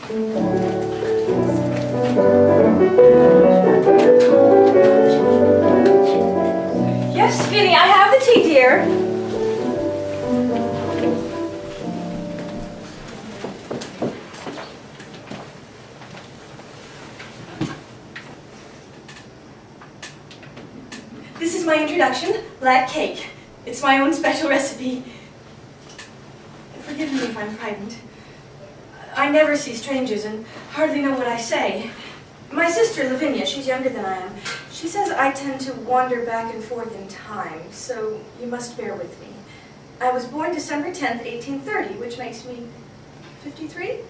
Yes, Skinny, I have the tea, dear. This is my introduction, black cake. It's my own special recipe. Forgive me if I'm frightened. I never see strangers and hardly know what I say. My sister, Lavinia, she's younger than I am. She says I tend to wander back and forth in time, so you must bear with me. I was born December 10th, 1830, which makes me 53?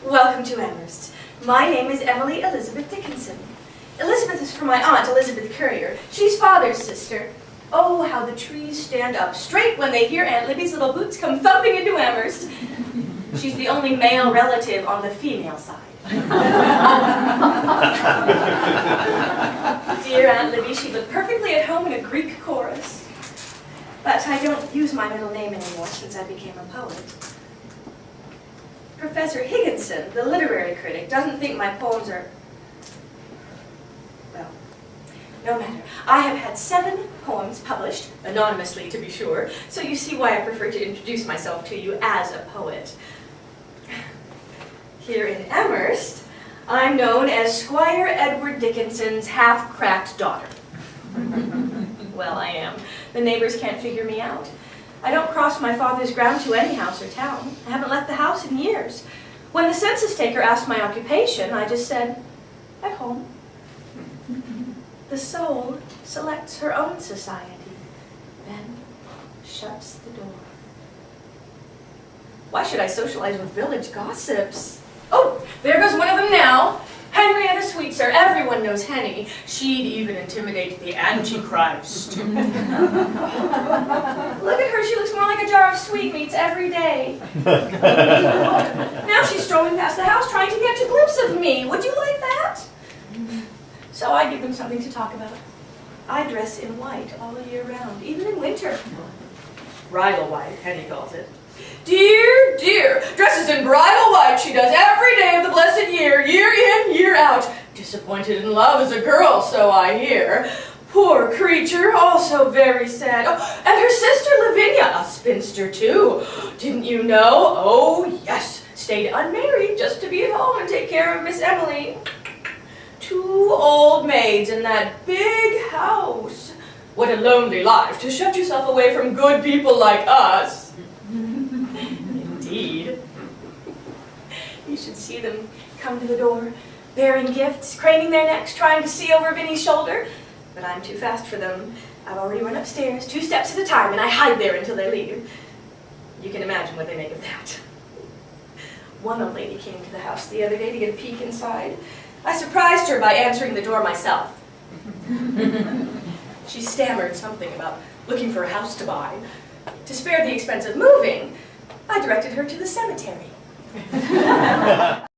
Welcome to Amherst. My name is Emily Elizabeth Dickinson. Elizabeth is from my aunt, Elizabeth Currier. She's father's sister. Oh, how the trees stand up straight when they hear Aunt Libby's little boots come thumping into Amherst. She's the only male relative on the female side. Dear Aunt Libby, she looked perfectly at home in a Greek chorus. But I don't use my middle name anymore since I became a poet. Professor Higginson, the literary critic, doesn't think my poems are... well, no matter. I have had 7 poems published, anonymously to be sure, so you see why I prefer to introduce myself to you as a poet. Here in Amherst, I'm known as Squire Edward Dickinson's half-cracked daughter. Well, I am. The neighbors can't figure me out. I don't cross my father's ground to any house or town. I haven't left the house in years. When the census taker asked my occupation, I just said, at home. The soul selects her own society, then shuts the door. Why should I socialize with village gossips? Oh, there goes one of them now. Henrietta Sweetser, everyone knows Henny. She'd even intimidate the Antichrist. Look at her, she looks more like a jar of sweetmeats every day. Now she's strolling past the house trying to catch a glimpse of me. Would you like that? So I give them something to talk about. I dress in white all year round, even in winter. Bridal white, Henny calls it. Dear, dear, dresses in bridal white she does every day of the blessed year, year in, year out. Disappointed in love as a girl, so I hear. Poor creature, also very sad. Oh, and her sister Lavinia, a spinster too. Didn't you know? Oh, yes, stayed unmarried just to be at home and take care of Miss Emily. 2 old maids in that big house. What a lonely life, to shut yourself away from good people like us. Indeed. You should see them come to the door, bearing gifts, craning their necks, trying to see over Vinny's shoulder. But I'm too fast for them. I've already run upstairs, 2 steps at a time, and I hide there until they leave. You can imagine what they make of that. One old lady came to the house the other day to get a peek inside. I surprised her by answering the door myself. She stammered something about looking for a house to buy. To spare the expense of moving, I directed her to the cemetery.